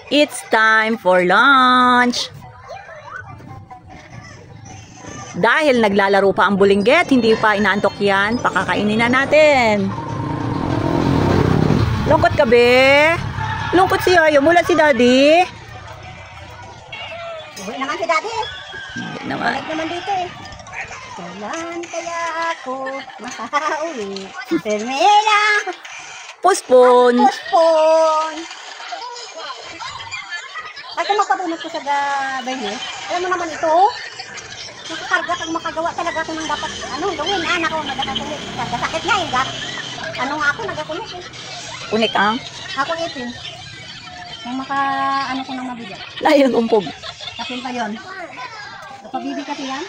It's time for lunch. Dahil naglalaro pa ang bulinggit, hindi pa inaantok yan, pakakainin na natin. Lungkot ka, be? Lungkot si Yayo, mula si Daddy. Uwi naman si Daddy. Hindi naman. Balik naman dito eh. Kailan kaya ako makauwi? Permela! Postpone. Postpone! Ay, kung magpabunot ko sa baby, alam mo naman ito, nakakarga kang makagawa talaga ako ng dapat, gawin, anak ko, nagkakakulit. Nagkasakit nga eh, ano nga ako, nagkakulit eh. Unik ang? Ako ipin. Kung ko nang mabigat. Layon umpog. Kapin pa yun. Napabibi kasi yan.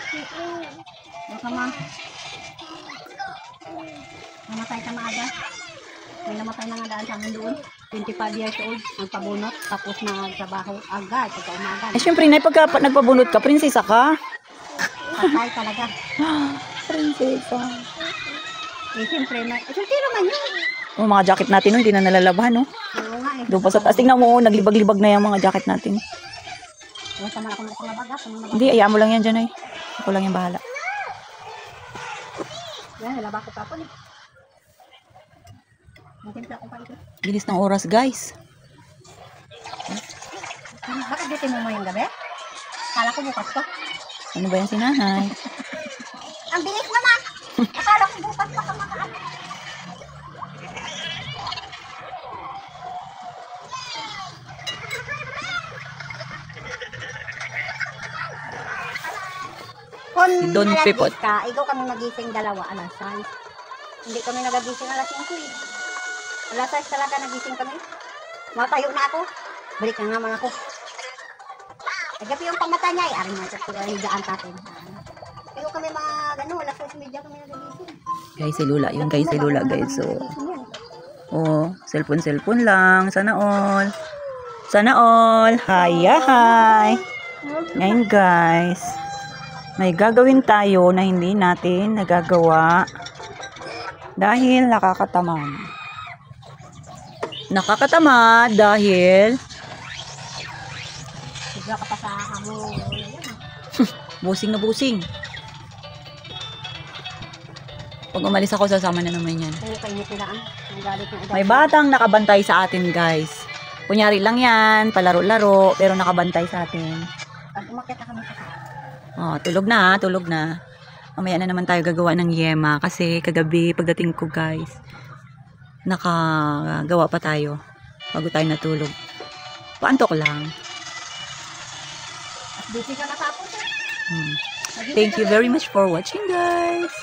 Baka namatay ka maaga. May namatay na nga daan sa amin doon. 25 years old, nagpabunot, tapos nagtrabaho agad, pagka umaga. Eh, syempre, pagka nagpabunot ka, prinsesa ka. Patay talaga. Prinsesa. Eh, syempre naman yun. Oh, mga jacket natin, no, hindi na nalalabahan, no? Oo nga eh. Doon pa sa taas. Tingnan mo, naglibag-libag na yung mga jacket natin. Basta man ako nagpalabag, Hindi, ayaan mo lang yan dyan, ay. Ako lang yung bahala. Yan, nalabak ko tapon eh. Nagtimpla ko pa ito. Bilis ng oras, guys. Bakit dito mo yung gabi? Kala ko bukas to. Ano ba yan si nanay? Ang bilis naman! Akala ko bukas pa ka makaano. Kung Don alas Pipot. 10 ka, ikaw kami nagising dalawa, alas 6. Hindi kami nagagising alas 5 eh. Alas 6 talaga nagising kami. Matayo na ako. Balik na naman ako. Nagabi yung pamata niya eh. Aring mga sa higaan natin. Ikaw kami mga alas 6:30 kami nagising. Guys, si Lula. Yun guys, si Lula, guys. So, oh, cellphone lang. Sana all. Sana all. Hi. Ngayon, guys. May gagawin tayo na hindi natin nagagawa dahil nakakatamad. Nakakatamad dahil Sigla ka pa sa amo. busing na busing. Pag umalis ako, sasama na naman yan. Kaya kainit nila ang galit ng edad. May batang nakabantay sa atin, guys. Kunyari lang yan, palaro-laro, pero nakabantay sa atin. Pag umakyat na kami sa taas. Oh, tulog na. Mamaya na naman tayo gagawa ng yema kasi kagabi pagdating ko, guys, nakagawa pa tayo bago tayo natulog. Paantok lang. Busy ka na tapos. Thank you very much for watching, guys.